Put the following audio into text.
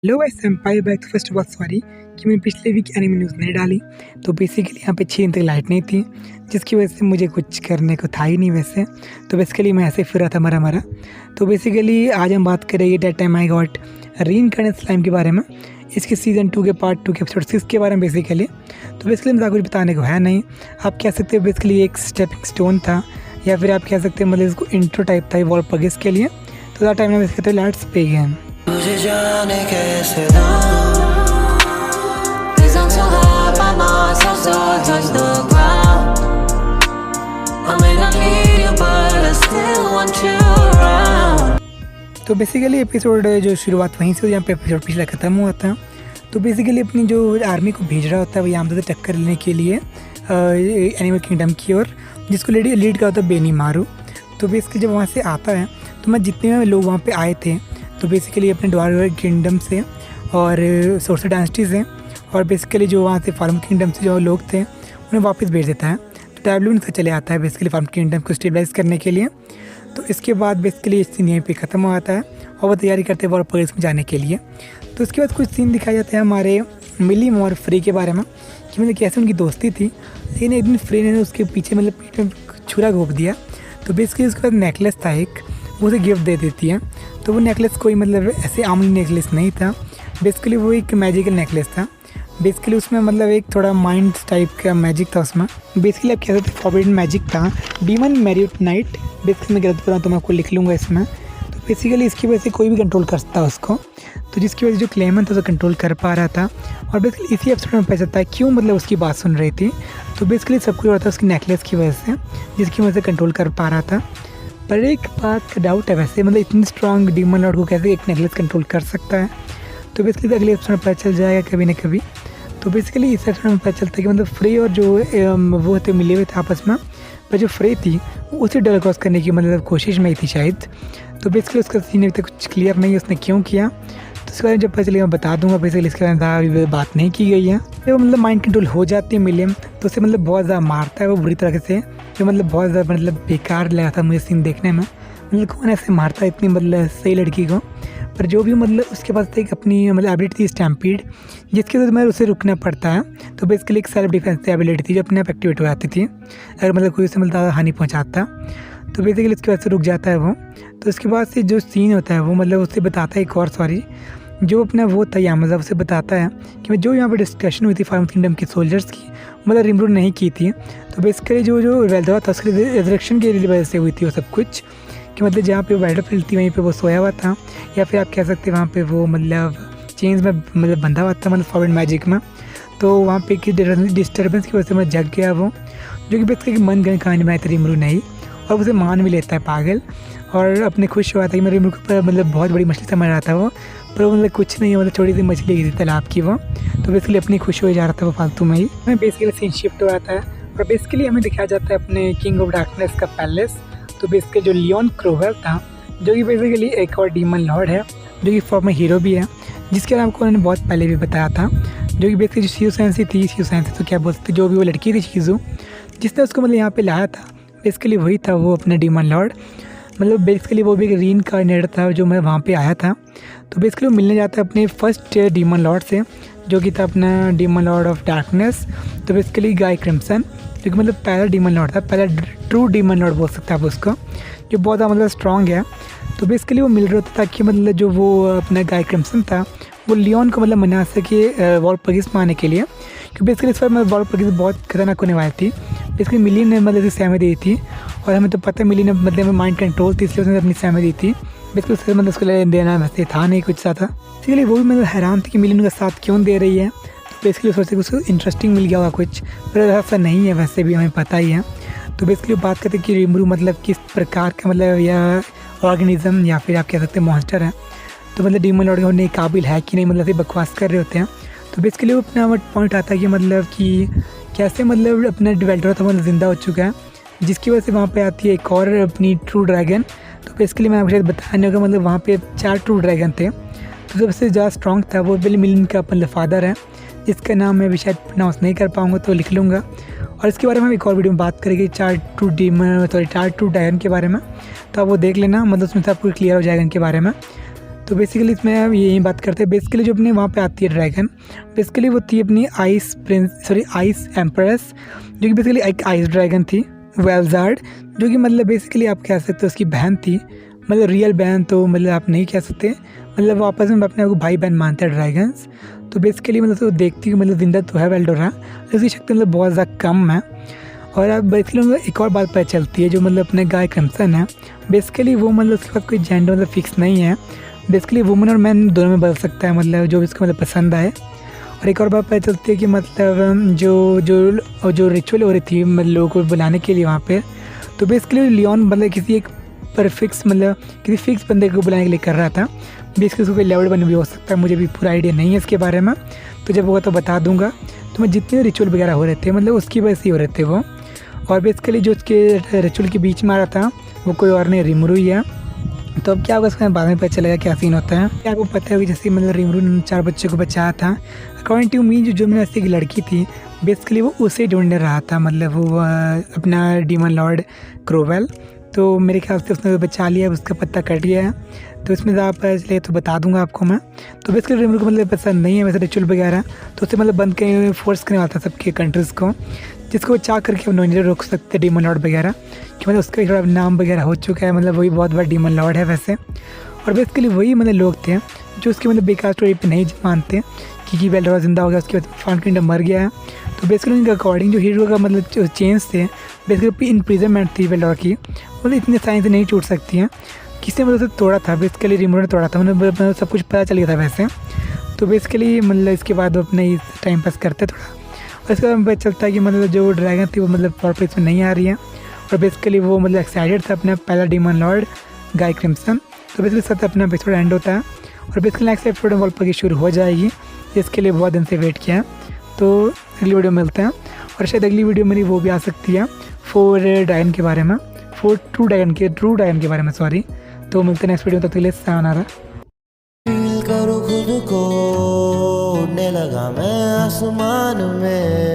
Hello guys, senpai back. तो first of all sorry कि मैंने पिछले वीक एनिमे न्यूज़ नहीं डाली। तो बेसिकली यहाँ पे 6 दिन तक लाइट नहीं थी, जिसकी वजह से मुझे कुछ करने को था ही नहीं वैसे। तो बेसिकली मैं ऐसे ही फिर रहा था मरा मरा। तो बेसिकली आज हम बात करेंगे that time I got reincarnate slime के बारे में, इसके सीज़न 2 के पार्ट 2 के एपिसोड 6 के बारे में बेसिकली। तो बेसिकली मुझे कुछ बताने को है नहीं। आप कह सकते हो बेसिकली एक स्टेपिंग स्टोन था, या फिर आप कह सकते हैं मतलब इसको इंट्रो टाइप था वॉलपगिस के लिए। तो दैट टाइम में कहते हैं लेट्स बिगिन। मुझे जाने कैसे Please I'm so high by myself so I touch the ground I may not need you but I still want you around। तो बेसिकली एपिसोड जो शुरुआत वहीं से हुई, यहाँ पे एपिसोड पिछला ख़त्म हुआ था। तो बेसिकली अपनी जो आर्मी को भेज रहा होता है वो यामजा से टक्कर लेने के लिए एनिमल किंगडम की ओर, जिसको लीड का होता है बेनी मारू। तो बेसिकली जब वहाँ से आता है तो मैं जितने लोग वहाँ पे आए थे तो बेसिकली अपने ड्वार्फ किंगडम से और सोर्सर डायनेस्टी से और बेसिकली जो वहाँ से फार्म किंगडम से जो लोग थे उन्हें वापस भेज देता है। तो डायब्लून से चले आता है बेसिकली फार्म किंगडम को स्टेबलाइज करने के लिए। तो इसके बाद बेसिकली इस सीन यहीं पे ख़त्म हो जाता है और वो तैयारी करते हैं वॉलपगिस में जाने के लिए। तो उसके बाद कुछ सीन दिखाया जाता है हमारे मिली और फ्री के बारे में कि मतलब कैसे उनकी दोस्ती थी, लेकिन एक दिन फ्री ने उसके पीछे मतलब पीठ में छुरा घोंप दिया। तो बेसिकली उसके बाद नेकलेस था एक, वो उसे गिफ्ट दे देती है। तो वो नेकलेस कोई मतलब ऐसे आमली नेकलेस नहीं था, बेसिकली वो एक मैजिकल नेकलेस था। बेसिकली उसमें मतलब एक थोड़ा माइंड टाइप का मैजिक था उसमें। बेसिकली आप कह सकते हैं फॉरबिडन मैजिक था, डीमन मैरिट नाइट। बेसिकली मैं गलत कर रहा हूँ तो मैं आपको लिख लूँगा इसमें। तो बेसिकली इसकी वजह से कोई भी कंट्रोल कर सकता है उसको, तो जिसकी वजह से जो क्लेमेंट था उसे कंट्रोल कर पा रहा था। और बेसिकली इसी एपिसोड में पता चलता है क्यों मतलब उसकी बात सुन रही थी। तो बेसिकली सब कुछ हो रहा था उसकी नेकलेस की वजह से, जिसकी वजह से कंट्रोल कर पा रहा था। पर एक बात का डाउट है वैसे, मतलब इतनी स्ट्रॉन्ग डीमन लॉर्ड को कैसे एक नेकलेस कंट्रोल कर सकता है। तो बेसिकली अगले एपिसोड में पता चल जाएगा कभी ना कभी। तो बेसिकली इस एपिसोड में पता चलता है कि मतलब फ्री और जो वो थे मिले हुए थे आपस में, पर जो फ्री थी वो उसी डबल क्रॉस करने की मतलब कोशिश में ही थी शायद। तो बेसिकली उसका सीन अभी तक कुछ क्लियर नहीं है उसने क्यों किया। तो इसके बारे में जब पता चलेगा मैं बता दूंगा। बेसिकली इसके बारे में अभी बात नहीं की गई है। जब मतलब माइंड कंट्रोल हो जाती है मिलियम तो उसे मतलब बहुत ज़्यादा मारता है वो बुरी तरह से, जो मतलब बहुत ज़्यादा मतलब बेकार लगा था मुझे सीन देखने में। मतलब कौन ऐसे मारता है इतनी मतलब सही लड़की को। पर जो भी मतलब उसके पास एक अपनी मतलब एबिलिटी थी स्टैम्पीड, जिसकी वजह से मतलब उसे रुकना पड़ता है। तो बेसिकली एक सेल्फ डिफेंस एबिलिटी थी जो अपने आप एक्टिवेट हो जाती थी अगर मतलब कोई उसे मतलब ज़्यादा हानि पहुँचाता। तो बेसिकली इसकी वजह से रुक जाता है वो। तो उसके बाद से जो सीन होता है वो मतलब उससे बताता है एक और सॉरी जो अपना वो था यामजा उसे बताता है कि जो यहाँ पर डिस्कशन हुई थी फार्म किंगडम के सोल्जर्स की मतलब रिमूव नहीं की थी। तो बेसिकली जो वेल्दवा था उसकी रिजरेक्शन की वजह से हुई थी वो सब कुछ, कि मतलब जहाँ पे वो बैटल फील्ड थी वहीं पे वो सोया हुआ था, या फिर आप कह सकते हैं वहाँ पे वो मतलब चेंज में मतलब बंधा हुआ था मतलब फॉरवर्ड मैजिक में। तो वहाँ पे की डिस्टर्बेंस की वजह से मैं जग गया वो, जो कि बेसिकली मन गए कहानी में आया था रिमरू नहीं, और उसे मान भी लेता है पागल और अपने खुश हुआ था कि मैं रिमरू पर मतलब बहुत बड़ी मछली समझ रहा था वो, पर वो मतलब कुछ नहीं मतलब छोटी सी मछली की थी तालाब की वो। तो बेसिकली अपनी खुश हो जा रहा था वो फालतू में ही। मैं बेसिकली सीन शिफ्ट हो जाता है और बेसिकली हमें दिखाया जाता है अपने किंग ऑफ डार्कनेस का पैलेस। तो बेसिकली जो लियोन क्रोवेल था जो कि बेसिकली एक और डीमन लॉर्ड है जो कि फॉर्म में हीरो भी है, जिसके बारे में आपको उन्होंने बहुत पहले भी बताया था। जो कि बेसिकली जो शिव सेंसी थी, शिव सेंसी तो क्या बोलते जो भी वो लड़की थी शिजू जिसने उसको मतलब यहाँ पे लाया था, बेसिकली वही था वो अपना डीमन लॉर्ड। मतलब बेसिकली वो भी एक रीइंकार्नेट था जो मैं वहाँ पे आया था। तो बेसिकली वो मिलने जाता है अपने फर्स्ट डीमन लॉर्ड से जो कि था अपना डीमन लॉर्ड ऑफ डार्कनेस। तो बेसिकली गाय क्रिम्सन जो कि मतलब पहला डीमन लॉर्ड था, पहला ट्रू डीमन लॉर्ड बोल सकते हैं आप उसको, जो बहुत ज़्यादा मतलब स्ट्रॉन्ग है। तो बेसिकली वो मिल रहा था ताकि मतलब जो वो अपना गाय क्रिम्सन था वो लियोन को मतलब मना सके वॉलपगिस में आने के लिए, क्योंकि बेसिकली इस पर मतलब वॉलपगिस बहुत खतरनाक होने वाली थी। बेसिकली मिली ने मतलब इसे सहमति दी थी और हमें तो पता है मिली ने मतलब माइंड कंट्रोल थी इसलिए उसने अपनी सहमति दी थी। बेसिकली उससे मतलब उसको देना वैसे था नहीं कुछ सा था, इसलिए वो भी मतलब हैरान थी कि मिली उनका साथ क्यों दे रही है। तो बेसिकली सोचते कि उसको इंटरेस्टिंग मिल गया होगा कुछ, पर ऐसा नहीं है वैसे भी हमें पता ही है। तो बेसिकली बात करते हैं कि रिमरू मतलब किस प्रकार का मतलब यह ऑर्गेनिज्म या फिर आप कह सकते हैं मॉन्स्टर है। तो मतलब डीमन लॉर्ड होने के काबिल है कि नहीं, मतलब बकवास कर रहे होते हैं। तो बेसिकली वो अपना पॉइंट आता है कि मतलब कि कैसे मतलब अपना डिवेल्टर था मतलब ज़िंदा हो चुका है, जिसकी वजह से वहाँ पे आती है एक और अपनी ट्रू ड्रैगन। तो बेसिकली मैं आपको शायद बताया नहीं होगा मतलब वहाँ पे 4 ट्रू ड्रैगन थे। तो सबसे ज़्यादा स्ट्रॉन्ग था वो बिल मिलिन का मतलब फादर है, जिसका नाम मैं भी शायद प्रोनाउंस नहीं कर पाऊँगा तो लिख लूँगा। और इसके बारे में हम एक और वीडियो में बात करेंगे 4 ट्रू ड्रैगन के बारे में, तो आप वो देख लेना, मतलब उसमें सब कुछ क्लियर हो जाएगा इनके बारे में। तो बेसिकली इसमें हम यही बात करते हैं। बेसिकली जो अपने वहाँ पे आती है ड्रैगन, बेसिकली वो थी अपनी आइस एम्प्रेस, जो कि बेसिकली एक आइस ड्रैगन थी, वेलजार्ड, जो कि मतलब बेसिकली आप कह सकते हो उसकी बहन थी, मतलब रियल बहन तो मतलब आप नहीं कह सकते, मतलब वो आपस में अपने आप को भाई बहन मानते हैं ड्रैगन्स। तो बेसिकली मतलब तो देखती है मतलब जिंदा तो है वेल्डोरा, लेकिन उसकी शक्ति मतलब बहुत ज़्यादा कम है। और अब बेसिकली मतलब एक और बात पता चलती है, जो मतलब अपने गाय क्रिम्सन है, बेसिकली वो मतलब उसके पास कोई जेंडर मतलब फिक्स नहीं है, बेसिकली वुमेन और मैन दोनों में बदल सकता है, मतलब जो इसको मतलब पसंद आए। और एक और बात पता चलती है कि मतलब जो रिचुअल हो रही थी मतलब लोगों को बुलाने के लिए वहाँ पे, तो बेसिकली लियोन मतलब किसी एक परफिक्स मतलब किसी फिक्स बंदे को बुलाने के लिए कर रहा था। बेसिकली उसको कोई लेवल बन भी हो सकता है, मुझे भी पूरा आइडिया नहीं है इसके बारे में, तो जब होगा तो बता दूंगा। तो मैं जितने रिचुअल वगैरह हो रहे थे मतलब उसकी वजह से ही हो रहे थे वो। और बेसिकली जो उसके रिचुअल के बीच में आ रहा था वो कोई और नहीं, रिमरू ही है। तो अब क्या होगा उसके बाद में पता चलेगा क्या सीन होता है। क्या आपको पता है कि जैसे मतलब रिमरू ने 4 बच्चों को बचाया था, अकॉर्डिंग टू मी जो मैंने ऐसी एक लड़की थी, बेसिकली वो उसे ढूंढने रहा था, मतलब वो अपना डीमन लॉर्ड क्रोवेल। तो मेरे ख्याल से उसने बचा लिया, उसका पत्ता कट गया है। तो इसमें ज़्यादा पता चले तो बता दूंगा आपको मैं। तो बेसिकली रिमरू को मतलब पसंद नहीं है वैसे रिचुअल वगैरह, तो उसे मतलब बंद के फोर्स करने वाला था सबके कंट्रीज़ को, जिसको चाह करके उन्होंने रोक सकते डीमन लॉर्ड वगैरह, कि मतलब उसका थोड़ा नाम वगैरह हो चुका है, मतलब वही बहुत बड़ा डीमन लॉर्ड है वैसे। और बेसिकली वही मतलब लोग थे जो उसकी मतलब बेकार स्टोरी पे नहीं मानते कि वेल्डोरा जिंदा हो गया, उसके बाद फाउंड किंगडम मर गया है। तो बेसिकली उनके अकॉर्डिंग जो हीरो का मतलब जो चेंज थे, बेसिकली इम्प्रिजनमेंट थी वेल्डोरा की, मतलब इतने साइंस से नहीं टूट सकती हैं, किसी ने मतलब उसे तोड़ा था, बेसिकली रिमोट ने तोड़ा था, मतलब सब कुछ पता चल गया था वैसे। तो बेसिकली मतलब इसके बाद वो अपने टाइम पास करते थोड़ा, और इसके बाद पता चलता है कि मतलब जो ड्रैगन थी वो मतलब प्रॉपर इसमें नहीं आ रही है। और बेसिकली वो मतलब एक्साइटेड था अपना पहला डीमन लॉर्ड गाय क्रिम्सन। तो बेसिकली सब अपना एपिसोड एंड होता है, और बेसिकली नेक्स्ट एपिसोड में वॉलपर की शुरू हो जाएगी, जिसके लिए बहुत दिन से वेट किया है। तो अगली वीडियो में मिलते हैं, और शायद अगली वीडियो मेरी वो भी आ सकती है 4 ड्रैगन के बारे में, 4 ट्रू ड्रैगन के बारे में, सॉरी। तो मिलते हैं नेक्स्ट वीडियो में, तब तक के लिए सायोनारा। फील करो खुद को, उड़ने लगा मैं आसमान में।